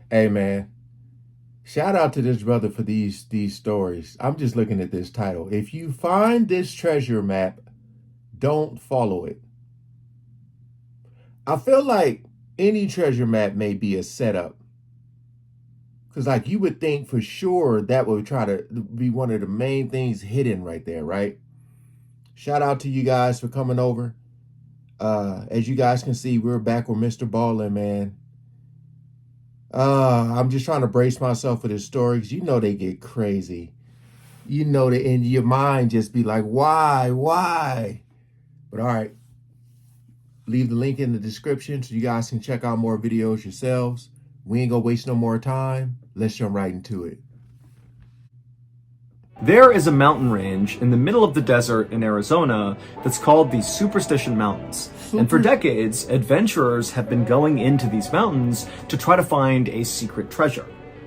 Hey man, shout out to this brother for these stories. I'm just looking at this title. If you find this treasure map, don't follow it. I feel like any treasure map may be a setup. Cause like you would think for sure that would try to be one of the main things hidden right there, right? Shout out to you guys for coming over. As you guys can see, we're back with Mr. Ballin, man. I'm just trying to brace myself for this story because you know they get crazy. You know that in your mind just be like, why? But all right, leave the link in the description so you guys can check out more videos yourselves. We ain't gonna waste no more time. Let's jump right into it. There is a mountain range in the middle of the desert in Arizona that's called the Superstition Mountains. And for decades, adventurers have been going into these mountains to try to find a secret treasure.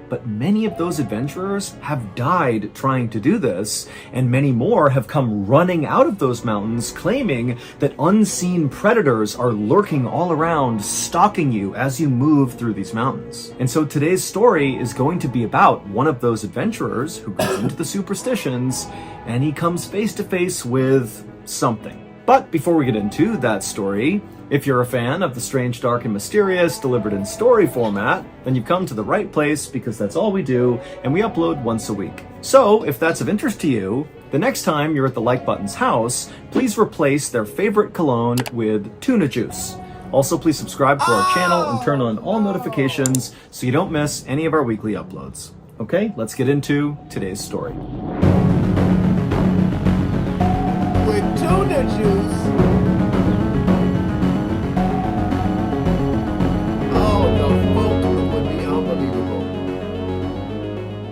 But many of those adventurers have died trying to do this, and many more have come running out of those mountains claiming that unseen predators are lurking all around, stalking you as you move through these mountains. And so today's story is going to be about one of those adventurers who goes into the superstitions, and he comes face to face with something. But before we get into that story, if you're a fan of the strange, dark, and mysterious delivered in story format, then you've come to the right place because that's all we do, and we upload once a week. So, if that's of interest to you, the next time you're at the Like Button's house, please replace their favorite cologne with tuna juice. Also, please subscribe to our channel and turn on all notifications so you don't miss any of our weekly uploads. Okay, let's get into today's story. With tuna juice.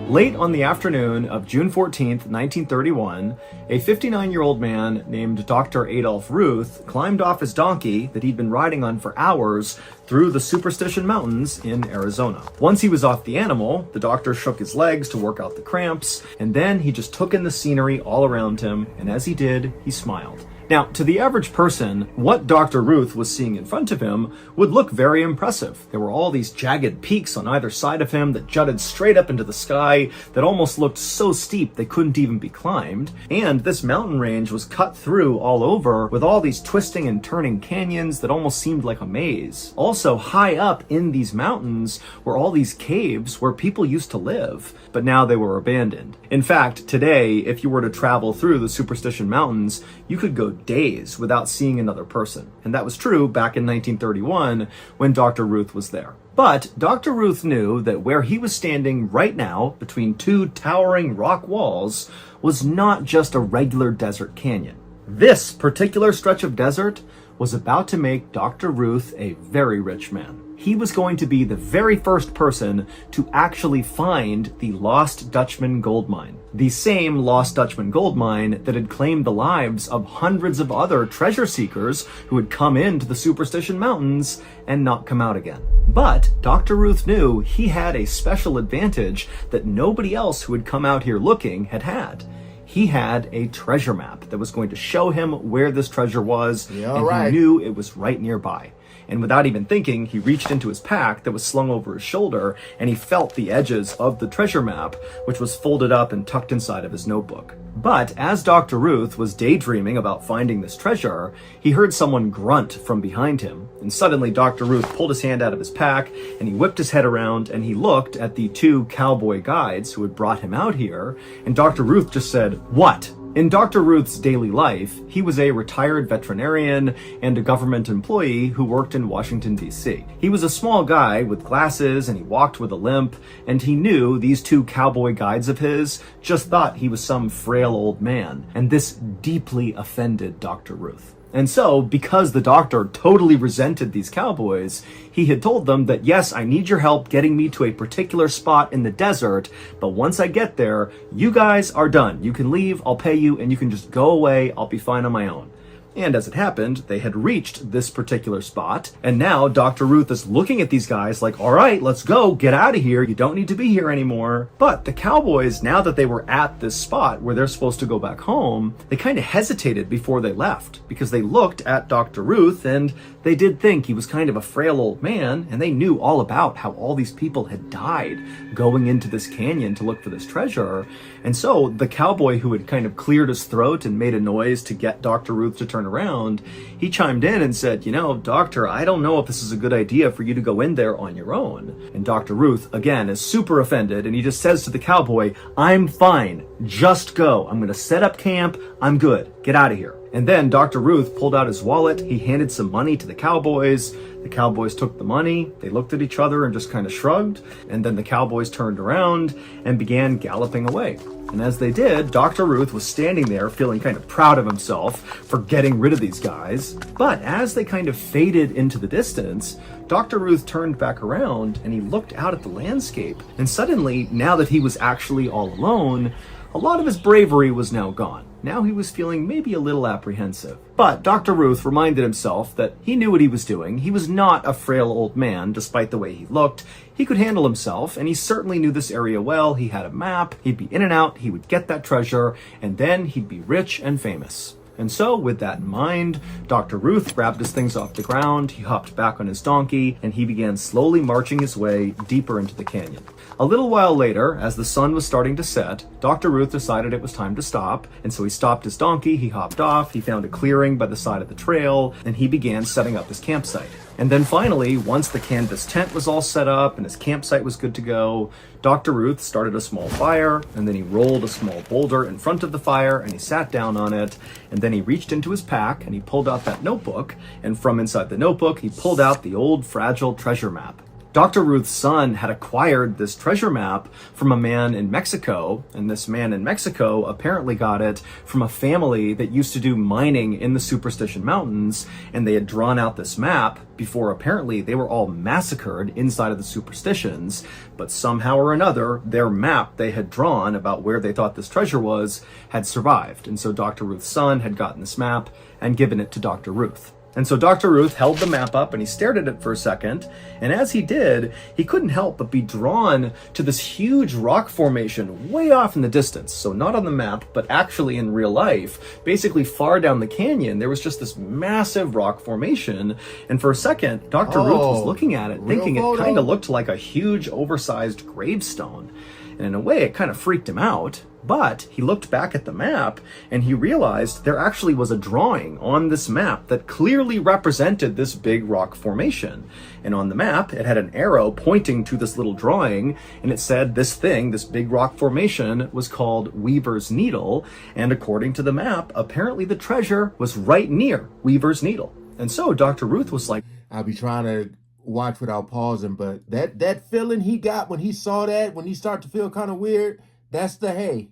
Late on the afternoon of June 14th, 1931, a 59-year-old man named Dr. Adolf Ruth climbed off his donkey that he'd been riding on for hours through the Superstition Mountains in Arizona. Once he was off the animal, the doctor shook his legs to work out the cramps, and then he just took in the scenery all around him, and as he did, he smiled. Now, to the average person, what Dr. Ruth was seeing in front of him would look very impressive. There were all these jagged peaks on either side of him that jutted straight up into the sky that almost looked so steep they couldn't even be climbed. And this mountain range was cut through all over with all these twisting and turning canyons that almost seemed like a maze. Also, high up in these mountains were all these caves where people used to live, but now they were abandoned. In fact, today, if you were to travel through the Superstition Mountains, you could go days without seeing another person. And that was true back in 1931 when Dr. Ruth was there. But Dr. Ruth knew that where he was standing right now, between two towering rock walls, was not just a regular desert canyon. This particular stretch of desert was about to make Dr. Ruth a very rich man. He was going to be the very first person to actually find the Lost Dutchman gold mine. The same Lost Dutchman gold mine that had claimed the lives of hundreds of other treasure seekers who had come into the Superstition Mountains and not come out again. But Dr. Ruth knew he had a special advantage that nobody else who had come out here looking had had. He had a treasure map that was going to show him where this treasure was, He knew it was right nearby. And without even thinking, he reached into his pack that was slung over his shoulder, and he felt the edges of the treasure map, which was folded up and tucked inside of his notebook. But as Dr. Ruth was daydreaming about finding this treasure, he heard someone grunt from behind him. And suddenly Dr. Ruth pulled his hand out of his pack, and he whipped his head around, and he looked at the two cowboy guides who had brought him out here, and Dr. Ruth just said, "What?" In Dr. Ruth's daily life, he was a retired veterinarian and a government employee who worked in Washington, D.C. He was a small guy with glasses and he walked with a limp, and he knew these two cowboy guides of his just thought he was some frail old man, and this deeply offended Dr. Ruth. And so, because the doctor totally resented these cowboys, he had told them that, yes, I need your help getting me to a particular spot in the desert, but once I get there, you guys are done. You can leave, I'll pay you, and you can just go away, I'll be fine on my own. And as it happened, they had reached this particular spot. And now Dr. Ruth is looking at these guys like, all right, let's go, get out of here. You don't need to be here anymore. But the cowboys, now that they were at this spot where they're supposed to go back home, they kind of hesitated before they left because they looked at Dr. Ruth and they did think he was kind of a frail old man, and they knew all about how all these people had died going into this canyon to look for this treasure. And so the cowboy who had kind of cleared his throat and made a noise to get Dr. Ruth to turn around, he chimed in and said, you know, doctor, I don't know if this is a good idea for you to go in there on your own. And Dr. Ruth, again, is super offended, and he just says to the cowboy, I'm fine, just go. I'm going to set up camp. I'm good. Get out of here. And then Dr. Ruth pulled out his wallet. He handed some money to the cowboys. The cowboys took the money. They looked at each other and just kind of shrugged. And then the cowboys turned around and began galloping away. And as they did, Dr. Ruth was standing there feeling kind of proud of himself for getting rid of these guys. But as they kind of faded into the distance, Dr. Ruth turned back around and he looked out at the landscape. And suddenly, now that he was actually all alone, a lot of his bravery was now gone. Now he was feeling maybe a little apprehensive. But Dr. Ruth reminded himself that he knew what he was doing. He was not a frail old man, despite the way he looked. He could handle himself, and he certainly knew this area well. He had a map, he'd be in and out, he would get that treasure, and then he'd be rich and famous. And so, with that in mind, Dr. Ruth grabbed his things off the ground, he hopped back on his donkey, and he began slowly marching his way deeper into the canyon. A little while later, as the sun was starting to set, Dr. Ruth decided it was time to stop, and so he stopped his donkey, he hopped off, he found a clearing by the side of the trail, and he began setting up his campsite. And then finally, once the canvas tent was all set up and his campsite was good to go, Dr. Ruth started a small fire, and then he rolled a small boulder in front of the fire, and he sat down on it, and then he reached into his pack, and he pulled out that notebook, and from inside the notebook, he pulled out the old fragile treasure map. Dr. Ruth's son had acquired this treasure map from a man in Mexico, and this man in Mexico apparently got it from a family that used to do mining in the Superstition Mountains, and they had drawn out this map before apparently they were all massacred inside of the Superstitions, but somehow or another, their map they had drawn about where they thought this treasure was had survived, and so Dr. Ruth's son had gotten this map and given it to Dr. Ruth. And so Dr. Ruth held the map up and he stared at it for a second. And as he did, he couldn't help but be drawn to this huge rock formation way off in the distance. So not on the map, but actually in real life, basically far down the canyon, there was just this massive rock formation. And for a second, Dr. Ruth was looking at it, thinking it kind of looked like a huge oversized gravestone. And in a way, it kind of freaked him out. But he looked back at the map and he realized there actually was a drawing on this map that clearly represented this big rock formation. And on the map, it had an arrow pointing to this little drawing, and it said this thing, this big rock formation, was called Weaver's Needle. And according to the map, apparently the treasure was right near Weaver's Needle. And so Dr. Ruth was like, I'll be trying to watch without pausing, but that feeling he got when he saw that, when he started to feel kind of weird, that's the, hey,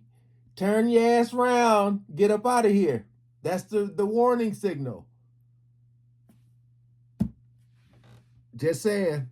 turn your ass around, get up out of here. That's the warning signal. Just saying.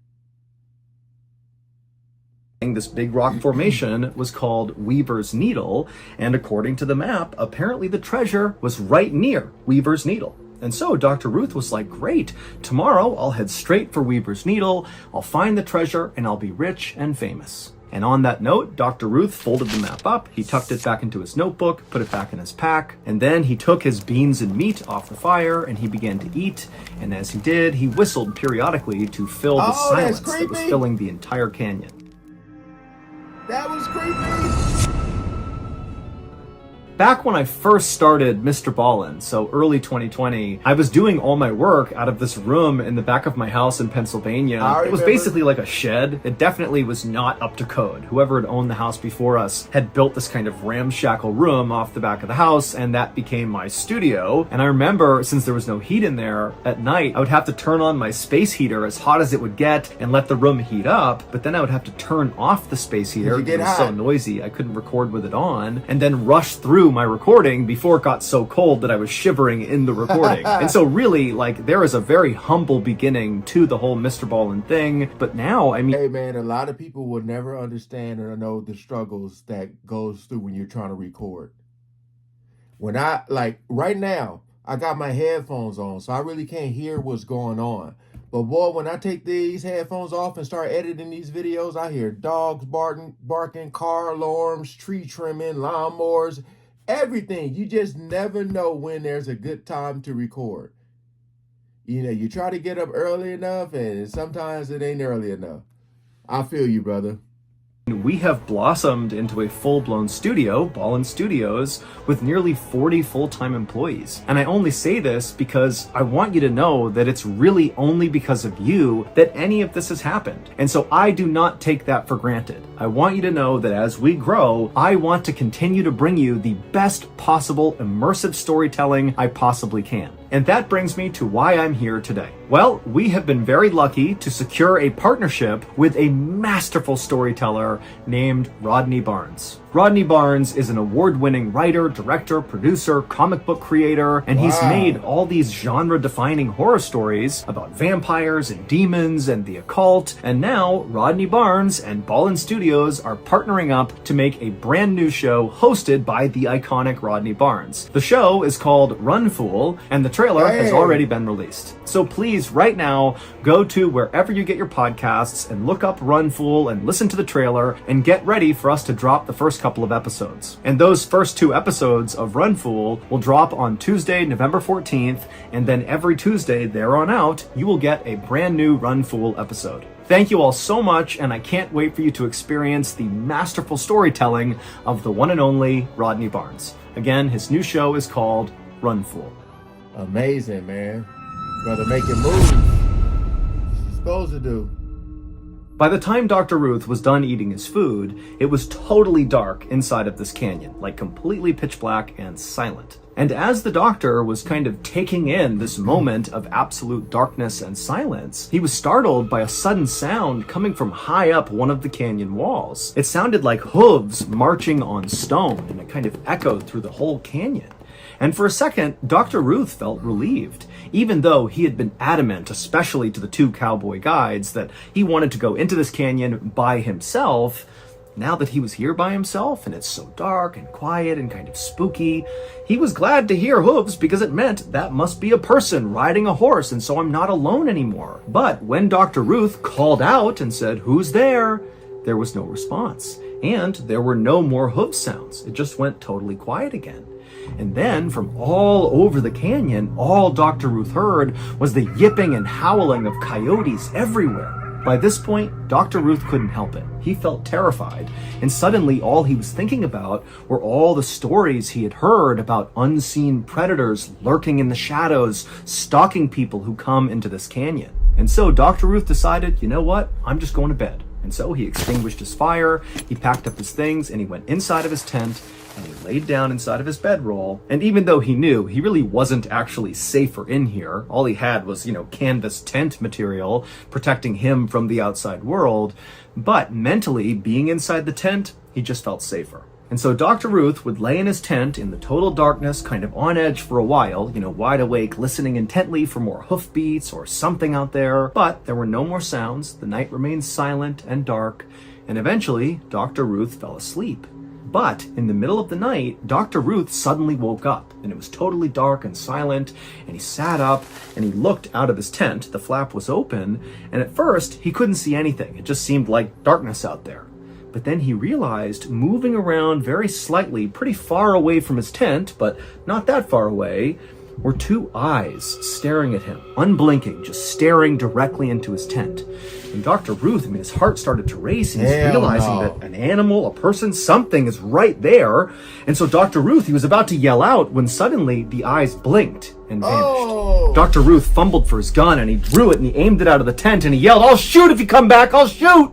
This big rock formation was called Weaver's Needle, and according to the map, apparently the treasure was right near Weaver's Needle. And so Dr. Ruth was like, great, tomorrow I'll head straight for Weaver's Needle, I'll find the treasure, and I'll be rich and famous. And on that note, Dr. Ruth folded the map up, he tucked it back into his notebook, put it back in his pack, and then he took his beans and meat off the fire and he began to eat. And as he did, he whistled periodically to fill the silence that was filling the entire canyon. That was creepy. Back when I first started Mr. Ballin, so early 2020, I was doing all my work out of this room in the back of my house in Pennsylvania. It was basically like a shed. It definitely was not up to code. Whoever had owned the house before us had built this kind of ramshackle room off the back of the house, and that became my studio. And I remember, since there was no heat in there, at night, I would have to turn on my space heater as hot as it would get and let the room heat up, but then I would have to turn off the space heater because it was so noisy I couldn't record with it on, and then rush through my recording before it got so cold that I was shivering in the recording. And so really, like, there is a very humble beginning to the whole Mr. Ballin thing, but now, I mean... Hey man, a lot of people will never understand or know the struggles that goes through when you're trying to record. When I, like, right now, I got my headphones on, so I really can't hear what's going on. But boy, when I take these headphones off and start editing these videos, I hear dogs barking, car alarms, tree trimming, lawnmowers, everything. You just never know when there's a good time to record. You know, you try to get up early enough, and sometimes it ain't early enough. I feel you, brother. We have blossomed into a full-blown studio, Ballin Studios, with nearly 40 full-time employees. And I only say this because I want you to know that it's really only because of you that any of this has happened. And so I do not take that for granted. I want you to know that as we grow, I want to continue to bring you the best possible immersive storytelling I possibly can. And that brings me to why I'm here today. Well, we have been very lucky to secure a partnership with a masterful storyteller named Rodney Barnes. Rodney Barnes is an award-winning writer, director, producer, comic book creator, and he's made all these genre-defining horror stories about vampires and demons and the occult. And now Rodney Barnes and Ballin Studios are partnering up to make a brand new show hosted by the iconic Rodney Barnes. The show is called Run Fool, and the trailer has already been released. So please, right now, go to wherever you get your podcasts and look up Run Fool and listen to the trailer and get ready for us to drop the first couple of episodes. And those first 2 episodes of Run Fool will drop on Tuesday, November 14th, and then every Tuesday there on out, you will get a brand new Run Fool episode. Thank you all so much, and I can't wait for you to experience the masterful storytelling of the one and only Rodney Barnes. Again, his new show is called Run Fool. Amazing, man. Brother making moves. She's supposed to do. By the time Dr. Ruth was done eating his food, it was totally dark inside of this canyon, like completely pitch black and silent. And as the doctor was kind of taking in this moment of absolute darkness and silence, he was startled by a sudden sound coming from high up one of the canyon walls. It sounded like hooves marching on stone, and it kind of echoed through the whole canyon. And for a second, Dr. Ruth felt relieved, even though he had been adamant, especially to the 2 cowboy guides, that he wanted to go into this canyon by himself. Now that he was here by himself, and it's so dark and quiet and kind of spooky, he was glad to hear hooves because it meant that must be a person riding a horse, and so I'm not alone anymore. But when Dr. Ruth called out and said, "Who's there?" there was no response, and there were no more hoof sounds. It just went totally quiet again. And then, from all over the canyon, all Dr. Ruth heard was the yipping and howling of coyotes everywhere. By this point, Dr. Ruth couldn't help it. He felt terrified, and suddenly all he was thinking about were all the stories he had heard about unseen predators lurking in the shadows, stalking people who come into this canyon. And so Dr. Ruth decided, you know what, I'm just going to bed. And so he extinguished his fire, he packed up his things, and he went inside of his tent, and he laid down inside of his bedroll. And even though he knew he really wasn't actually safer in here, all he had was, canvas tent material protecting him from the outside world, but mentally, being inside the tent, he just felt safer. And so Dr. Ruth would lay in his tent in the total darkness, kind of on edge for a while, wide awake, listening intently for more hoofbeats or something out there. But there were no more sounds, the night remained silent and dark, and eventually Dr. Ruth fell asleep. But in the middle of the night, Dr. Ruth suddenly woke up, and it was totally dark and silent, and he sat up, and he looked out of his tent. The flap was open, and at first, he couldn't see anything. It just seemed like darkness out there. But then he realized, moving around very slightly, pretty far away from his tent, but not that far away, were 2 eyes staring at him, unblinking, just staring directly into his tent. And Dr. Ruth, his heart started to race, and he's realizing that an animal, a person, something is right there. And so Dr. Ruth, he was about to yell out when suddenly the eyes blinked and vanished. Dr. Ruth fumbled for his gun, and he drew it, and he aimed it out of the tent, and he yelled, "I'll shoot if you come back, I'll shoot!"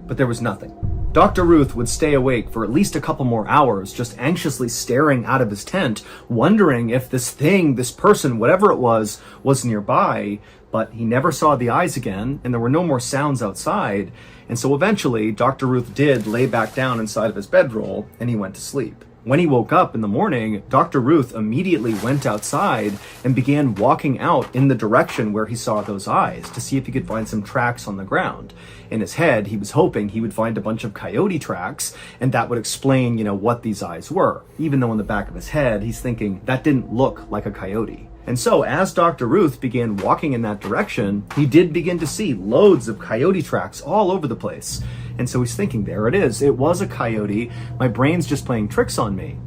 But there was nothing. Dr. Ruth would stay awake for at least a couple more hours, just anxiously staring out of his tent, wondering if this thing, this person, whatever it was nearby, but he never saw the eyes again, and there were no more sounds outside. And so eventually, Dr. Ruth did lay back down inside of his bedroll, and he went to sleep. When he woke up in the morning, Dr. Ruth immediately went outside and began walking out in the direction where he saw those eyes to see if he could find some tracks on the ground. In his head, he was hoping he would find a bunch of coyote tracks, and that would explain, what these eyes were. Even though in the back of his head, he's thinking, that didn't look like a coyote. And so as Dr. Ruth began walking in that direction, he did begin to see loads of coyote tracks all over the place. And so he's thinking, there it is. It was a coyote. My brain's just playing tricks on me.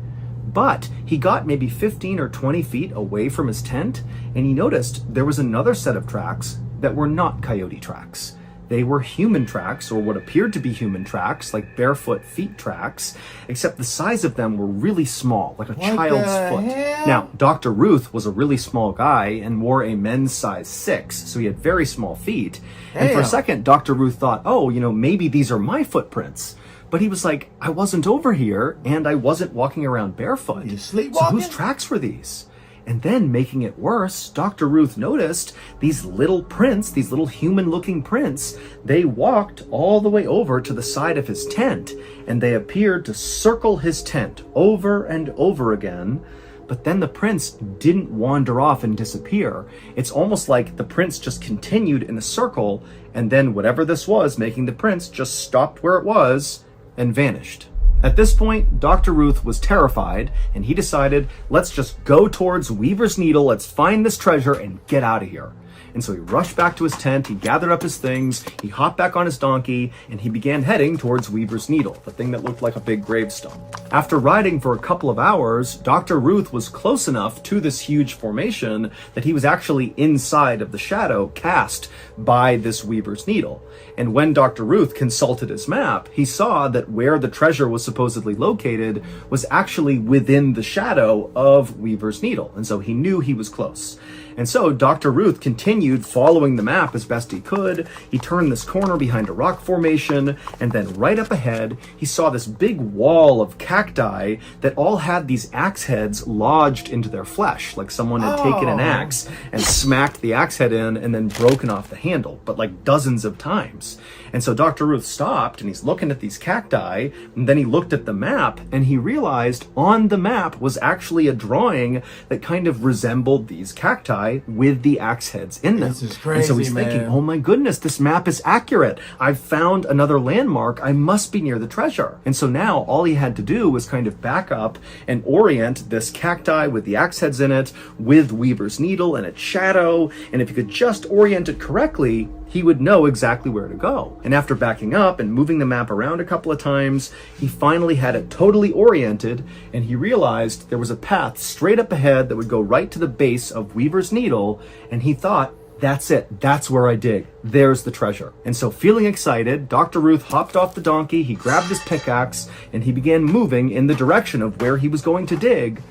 But he got maybe 15 or 20 feet away from his tent, and he noticed there was another set of tracks that were not coyote tracks. They were human tracks, or what appeared to be human tracks, like barefoot feet tracks, except the size of them were really small, like a child's foot. Hell? Now, Dr. Ruth was a really small guy and wore a men's size 6, so he had very small feet. And for a Damn. second, Dr. Ruth thought, oh, maybe these are my footprints. But he was like, I wasn't over here, and I wasn't walking around barefoot. You So sleepwalking? whose tracks were these? And then, making it worse, Dr. Ruth noticed these little prints, these little human-looking prints. They walked all the way over to the side of his tent, and they appeared to circle his tent over and over again. But then the prints didn't wander off and disappear. It's almost like the prints just continued in a circle, and then whatever this was making the prints just stopped where it was and vanished. At this point, Dr. Ruth was terrified, and he decided, let's just go towards Weaver's Needle, let's find this treasure and get out of here. And so he rushed back to his tent, he gathered up his things, he hopped back on his donkey, and he began heading towards Weaver's Needle, the thing that looked like a big gravestone. After riding for a couple of hours, Dr. Ruth was close enough to this huge formation that he was actually inside of the shadow cast by this Weaver's Needle. And when Dr. Ruth consulted his map, he saw that where the treasure was supposedly located was actually within the shadow of Weaver's Needle. And so he knew he was close. And so Dr. Ruth continued following the map as best he could. He turned this corner behind a rock formation, and then right up ahead, he saw this big wall of cacti that all had these axe heads lodged into their flesh, like someone had taken an axe and smacked the axe head in and then broken off the handle, but like dozens of times. And so Dr. Ruth stopped, and he's looking at these cacti, and then he looked at the map, and he realized on the map was actually a drawing that kind of resembled these cacti with the axe heads in them. This is And so he's crazy, thinking, man. oh my goodness, this map is accurate. I've found another landmark. I must be near the treasure. And so now all he had to do was kind of back up and orient this cacti with the axe heads in it, with Weaver's Needle and its shadow. And if he could just orient it correctly, he would know exactly where to go. And after backing up and moving the map around a couple of times, he finally had it totally oriented, and he realized there was a path straight up ahead that would go right to the base of Weaver's Needle, and he thought, that's it. That's where I dig. There's the treasure. And so feeling excited, Dr. Ruth hopped off the donkey, he grabbed his pickaxe, and he began moving in the direction of where he was going to dig.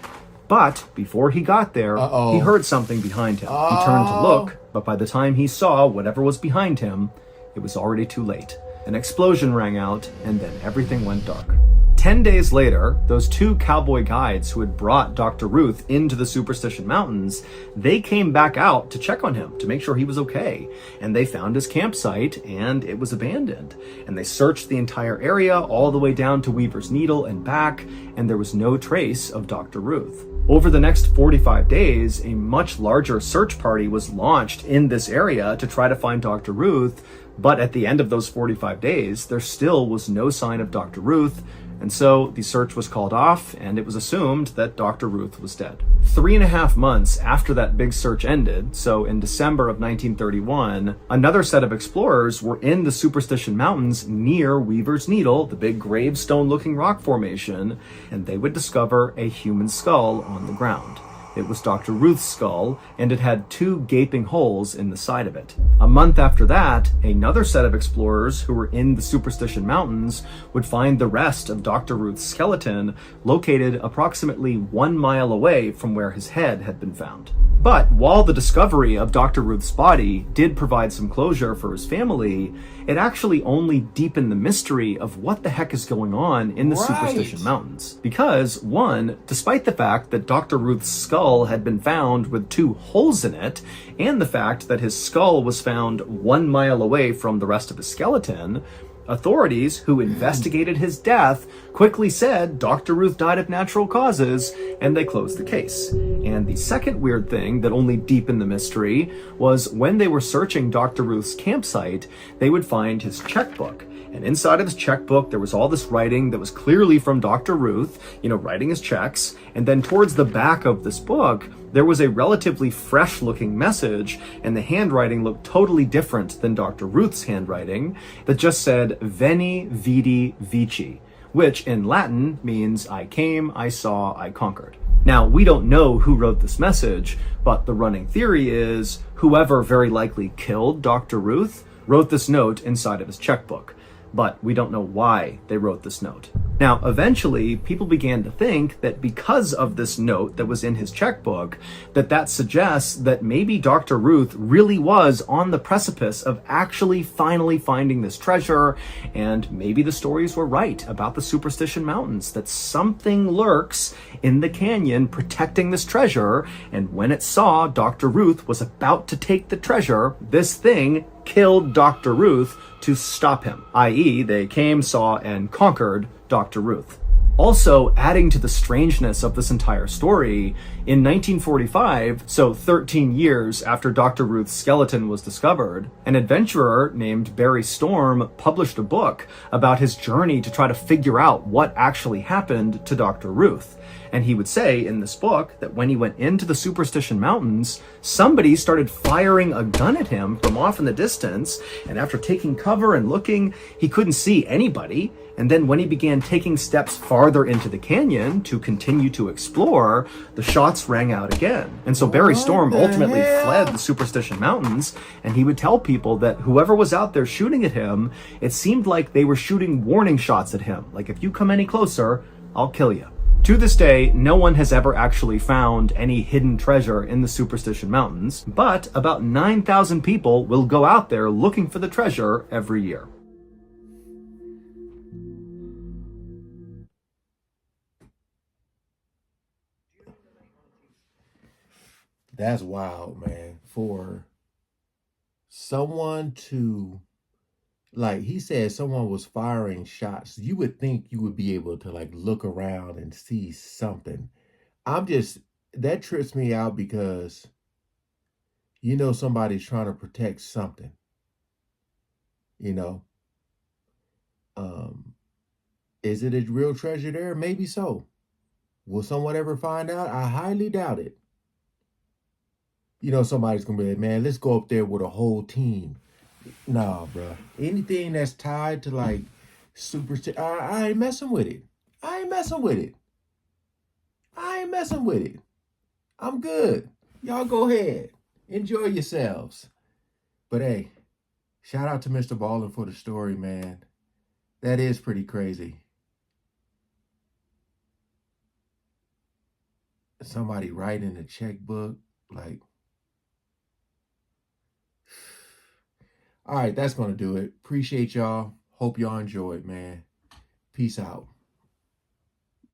But before he got there, he heard something behind him. He turned to look, but by the time he saw whatever was behind him, it was already too late. An explosion rang out, and then everything went dark. 10 days later, those 2 cowboy guides who had brought Dr. Ruth into the Superstition Mountains, they came back out to check on him, to make sure he was okay. And they found his campsite, and it was abandoned. And they searched the entire area, all the way down to Weaver's Needle and back, and there was no trace of Dr. Ruth. Over the next 45 days, a much larger search party was launched in this area to try to find Dr. Ruth, but at the end of those 45 days, there still was no sign of Dr. Ruth, and so the search was called off, and it was assumed that Dr. Ruth was dead. 3.5 months after that big search ended, so in December of 1931, another set of explorers were in the Superstition Mountains near Weaver's Needle, the big gravestone-looking rock formation, and they would discover a human skull on the ground. It was Dr. Ruth's skull, and it had 2 gaping holes in the side of it. A month after that, another set of explorers who were in the Superstition Mountains would find the rest of Dr. Ruth's skeleton located approximately 1 mile away from where his head had been found. But while the discovery of Dr. Ruth's body did provide some closure for his family, it actually only deepened the mystery of what the heck is going on in the Superstition Mountains. Because, one, despite the fact that Dr. Ruth's skull had been found with 2 holes in it, and the fact that his skull was found 1 mile away from the rest of his skeleton, authorities who investigated his death quickly said Dr. Ruth died of natural causes, and they closed the case. And the second weird thing that only deepened the mystery was when they were searching Dr. Ruth's campsite, they would find his checkbook. And inside of his checkbook, there was all this writing that was clearly from Dr. Ruth, writing his checks. And then towards the back of this book, there was a relatively fresh looking message, and the handwriting looked totally different than Dr. Ruth's handwriting, that just said Veni Vidi Vici, which in Latin means I came, I saw, I conquered. Now, we don't know who wrote this message, but the running theory is whoever very likely killed Dr. Ruth wrote this note inside of his checkbook. But we don't know why they wrote this note. Now, eventually, people began to think that because of this note that was in his checkbook, that suggests that maybe Dr. Ruth really was on the precipice of actually finally finding this treasure, and maybe the stories were right about the Superstition Mountains, that something lurks in the canyon protecting this treasure, and when it saw Dr. Ruth was about to take the treasure, this thing killed Dr. Ruth to stop him, i.e. they came, saw, and conquered Dr. Ruth. Also, adding to the strangeness of this entire story, in 1945, so 13 years after Dr. Ruth's skeleton was discovered, an adventurer named Barry Storm published a book about his journey to try to figure out what actually happened to Dr. Ruth. And he would say in this book that when he went into the Superstition Mountains, somebody started firing a gun at him from off in the distance, and after taking cover and looking, he couldn't see anybody. And then when he began taking steps farther into the canyon to continue to explore, the shots rang out again. And so Barry Storm ultimately fled the Superstition Mountains, and he would tell people that whoever was out there shooting at him, it seemed like they were shooting warning shots at him. Like, if you come any closer, I'll kill you. To this day, no one has ever actually found any hidden treasure in the Superstition Mountains, but about 9,000 people will go out there looking for the treasure every year. That's wild, man. For someone to, like he said, someone was firing shots. You would think you would be able to like look around and see something. That trips me out because somebody's trying to protect something, you know. Um, is it a real treasure there? Maybe so. Will someone ever find out? I highly doubt it. Somebody's gonna be like, man, let's go up there with a whole team. Nah, bro. Anything that's tied to like I ain't messing with it. I ain't messing with it. I ain't messing with it. I'm good. Y'all go ahead. Enjoy yourselves. But hey, shout out to Mr. Ballin for the story, man. That is pretty crazy. Somebody writing a checkbook, like. All right, that's going to do it. Appreciate y'all. Hope y'all enjoyed, man. Peace out.